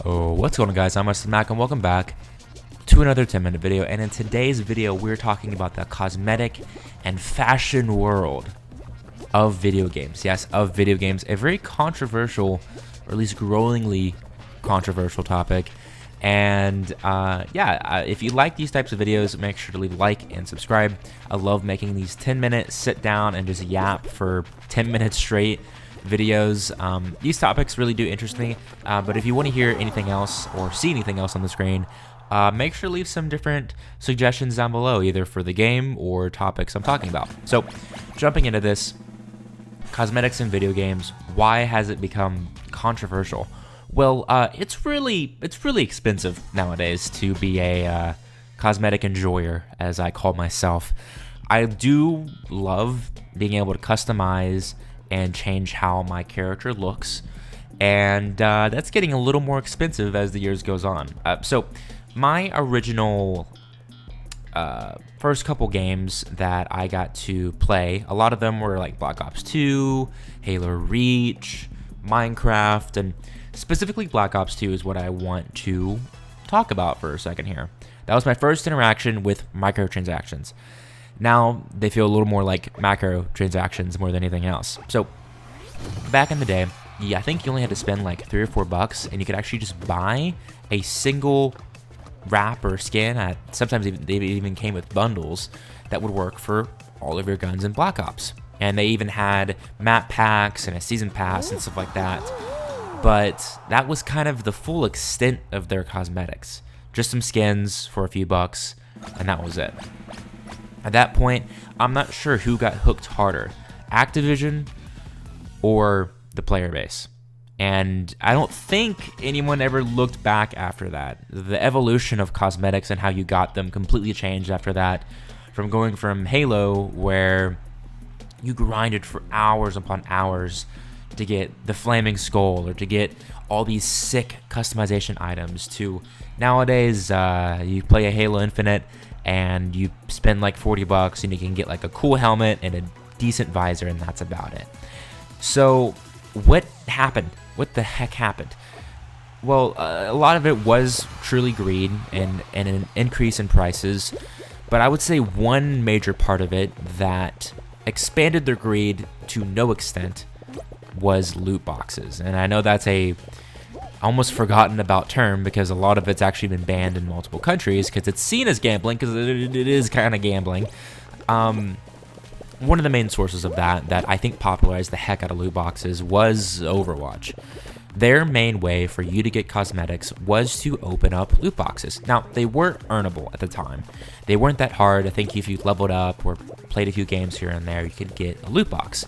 Oh, what's going on, guys? I'm Mr. Mac and welcome back to another 10-minute video. And in today's video, we're talking about the cosmetic and fashion world of video games. Yes, of video games. A very controversial, or at least growingly controversial topic. And if you like these types of videos, make sure to leave a like and subscribe. I love making these 10-minute sit down and just yap for 10 minutes straight videos. These topics really do interest me, but if you want to hear anything else or see anything else on the screen, make sure to leave some different suggestions down below, either for the game or topics I'm talking about. So, jumping into this, cosmetics in video games, why has it become controversial? Well, it's really expensive nowadays to be a cosmetic enjoyer, as I call myself. I do love being able to customize and change how my character looks, and that's getting a little more expensive as the years goes on. So my original first couple games that I got to play, a lot of them were like Black Ops 2, Halo Reach, Minecraft, and specifically Black Ops 2 is what I want to talk about for a second here. That was my first interaction with microtransactions. Now, they feel a little more like macro transactions more than anything else. So, back in the day, I think you only had to spend like $3 or $4, and you could actually just buy a single wrap or skin. Sometimes they even came with bundles that would work for all of your guns in Black Ops. And they even had map packs and a season pass and stuff like that. But that was kind of the full extent of their cosmetics. Just some skins for a few bucks, and that was it. At that point, I'm not sure who got hooked harder, Activision or the player base. And I don't think anyone ever looked back after that. The evolution of cosmetics and how you got them completely changed after that. From going from Halo, where you grinded for hours upon hours to get the flaming skull or to get all these sick customization items, to nowadays you play a Halo Infinite and you spend like $40 and you can get like a cool helmet and a decent visor, and that's about it. So what happened? What the heck happened? Well, a lot of it was truly greed and an increase in prices, but I would say one major part of it that expanded their greed to no extent was loot boxes. And I know that's a almost forgotten about term, because a lot of it's actually been banned in multiple countries because it's seen as gambling, because it is kind of gambling. One of the main sources of that I think popularized the heck out of loot boxes was Overwatch. Their main way for you to get cosmetics was to open up loot boxes. Now, they weren't earnable at the time. They weren't that hard. I think if you leveled up or played a few games here and there, you could get a loot box.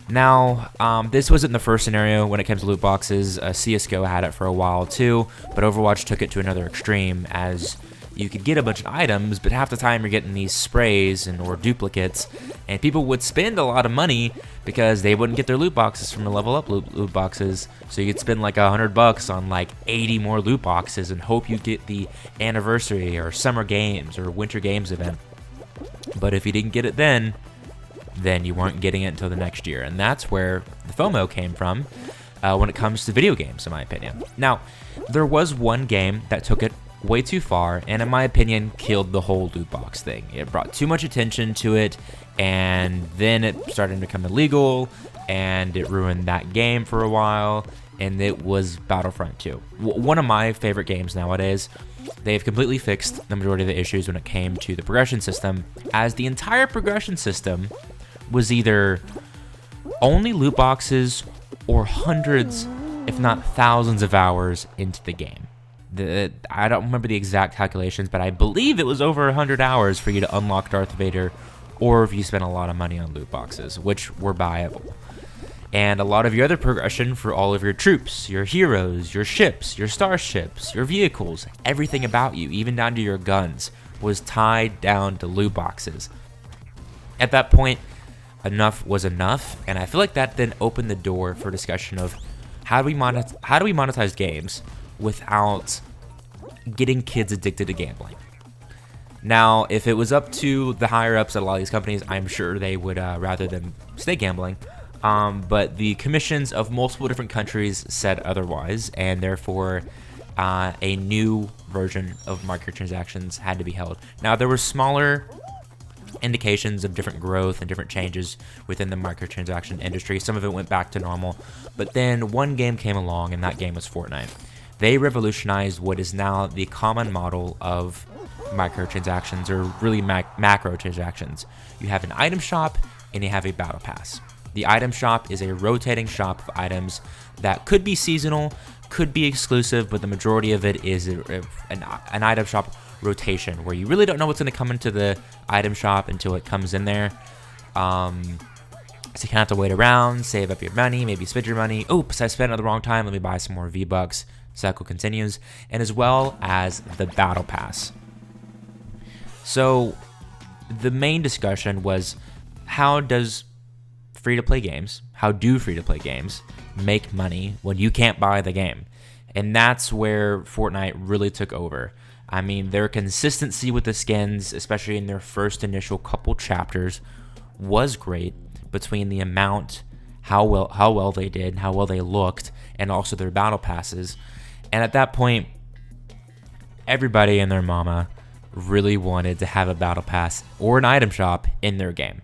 Now, this wasn't the first scenario when it comes to loot boxes. CSGO had it for a while too, but Overwatch took it to another extreme, as you could get a bunch of items, but half the time you're getting these sprays or duplicates, and people would spend a lot of money because they wouldn't get their loot boxes from the level up loot boxes. So you could spend like $100 on like 80 more loot boxes and hope you get the anniversary or summer games or winter games event. But if you didn't get it then you weren't getting it until the next year. And that's where the FOMO came from when it comes to video games, in my opinion. Now, there was one game that took it way too far, and in my opinion, killed the whole loot box thing. It brought too much attention to it, and then it started to become illegal, and it ruined that game for a while, and it was Battlefront 2. One of my favorite games nowadays. They've completely fixed the majority of the issues when it came to the progression system, as the entire progression system was either only loot boxes or hundreds, if not thousands of hours into the game. I don't remember the exact calculations, but I believe it was over 100 hours for you to unlock Darth Vader, or if you spent a lot of money on loot boxes, which were buyable. And a lot of your other progression for all of your troops, your heroes, your ships, your starships, your vehicles, everything about you, even down to your guns, was tied down to loot boxes. At that point, enough was enough, and I feel like that then opened the door for discussion of how do we monetize games without getting kids addicted to gambling. Now, if it was up to the higher ups at a lot of these companies, I'm sure they would rather than stay gambling. But the commissions of multiple different countries said otherwise, and therefore a new version of microtransactions had to be held. Now, there were smaller indications of different growth and different changes within the microtransaction industry. Some of it went back to normal, but then one game came along, and that game was Fortnite. They revolutionized what is now the common model of microtransactions, or really macro transactions. You have an item shop and you have a battle pass. The item shop is a rotating shop of items that could be seasonal, could be exclusive, but the majority of it is an item shop rotation where you really don't know what's going to come into the item shop until it comes in there. So you kind of have to wait around, save up your money, maybe spend your money. Oops, I spent it at the wrong time. Let me buy some more V-Bucks. Cycle continues. And as well as the battle pass. So the main discussion was, how do free-to-play games make money when you can't buy the game? And that's where Fortnite really took over. I mean, their consistency with the skins, especially in their first initial couple chapters, was great, between the amount, how well they did, how well they looked, and also their battle passes. And at that point, everybody and their mama really wanted to have a battle pass or an item shop in their game.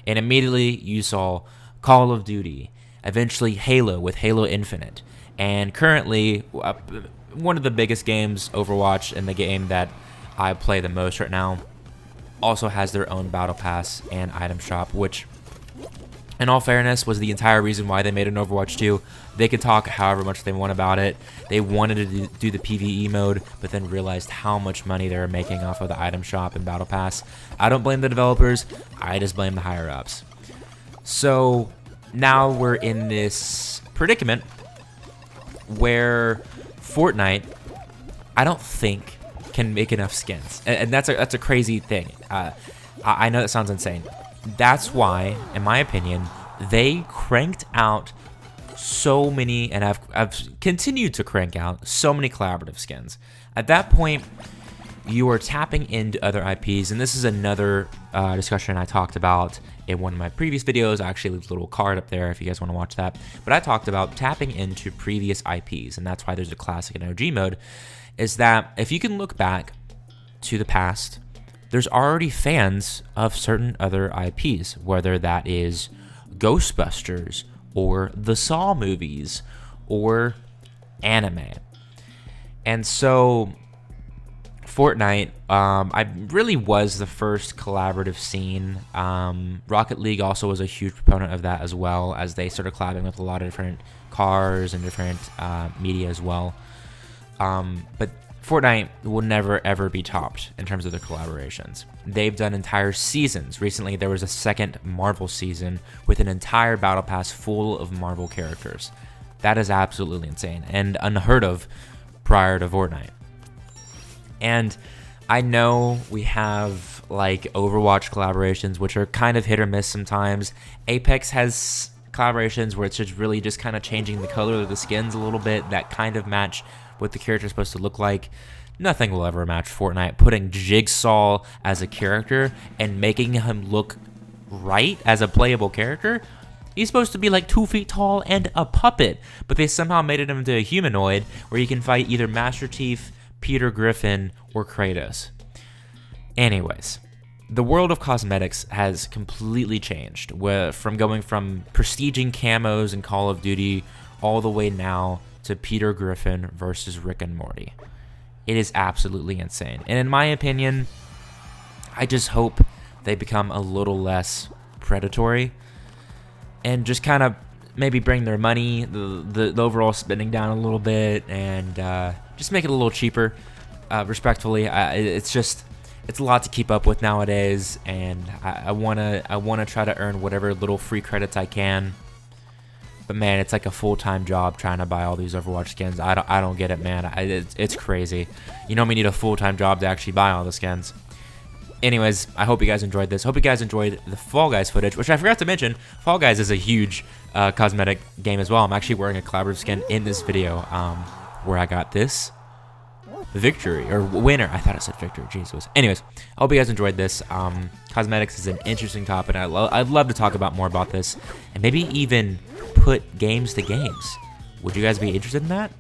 And immediately you saw Call of Duty, eventually Halo with Halo Infinite, and currently one of the biggest games, Overwatch, and the game that I play the most right now, also has their own battle pass and item shop, which, in all fairness, was the entire reason why they made an Overwatch 2. They could talk however much they want about it. They wanted to do the PvE mode, but then realized how much money they were making off of the item shop and battle pass. I don't blame the developers. I just blame the higher-ups. So now we're in this predicament where Fortnite, I don't think, can make enough skins. And that's a crazy thing. I know that sounds insane. That's why, in my opinion, they cranked out so many, and I've continued to crank out so many collaborative skins. At that point, you are tapping into other IPs, and this is another discussion I talked about in one of my previous videos. I actually leave a little card up there if you guys want to watch that. But I talked about tapping into previous IPs, and that's why there's a classic and OG mode, is that if you can look back to the past, there's already fans of certain other IPs, whether that is Ghostbusters or the Saw movies or anime. And so Fortnite, I really was the first collaborative scene. Rocket League also was a huge proponent of that, as well, as they started collabing with a lot of different cars and different media as well. But Fortnite will never ever be topped in terms of their collaborations. They've done entire seasons. Recently, there was a second Marvel season with an entire battle pass full of Marvel characters. That is absolutely insane and unheard of prior to Fortnite. And I know we have like Overwatch collaborations, which are kind of hit or miss sometimes. Apex has collaborations where it's just really just kind of changing the color of the skins a little bit that kind of match what the character is supposed to look like. Nothing will ever match Fortnite putting Jigsaw as a character and making him look right as a playable character. He's supposed to be like 2 feet tall and a puppet, but they somehow made him into a humanoid where you can fight either Master Chief, Peter Griffin, or Kratos. Anyways, the world of cosmetics has completely changed, from going from prestiging camos in Call of Duty all the way now to Peter Griffin versus Rick and Morty. It is absolutely insane. And in my opinion, I just hope they become a little less predatory and just kind of maybe bring their money, the overall spending down a little bit, and just make it a little cheaper, respectfully. It's a lot to keep up with nowadays, and I wanna try to earn whatever little free credits I can. But man, it's like a full-time job trying to buy all these Overwatch skins. I don't get it, man. It's crazy. You know, we need a full-time job to actually buy all the skins. Anyways, I hope you guys enjoyed this. Hope you guys enjoyed the Fall Guys footage, which I forgot to mention. Fall Guys is a huge cosmetic game as well. I'm actually wearing a collaborative skin in this video, where I got this victory or winner. I thought it said victory. Jesus. Anyways, I hope you guys enjoyed this. Cosmetics is an interesting topic. I'd love to talk about more about this, and maybe even put games to games. Would you guys be interested in that?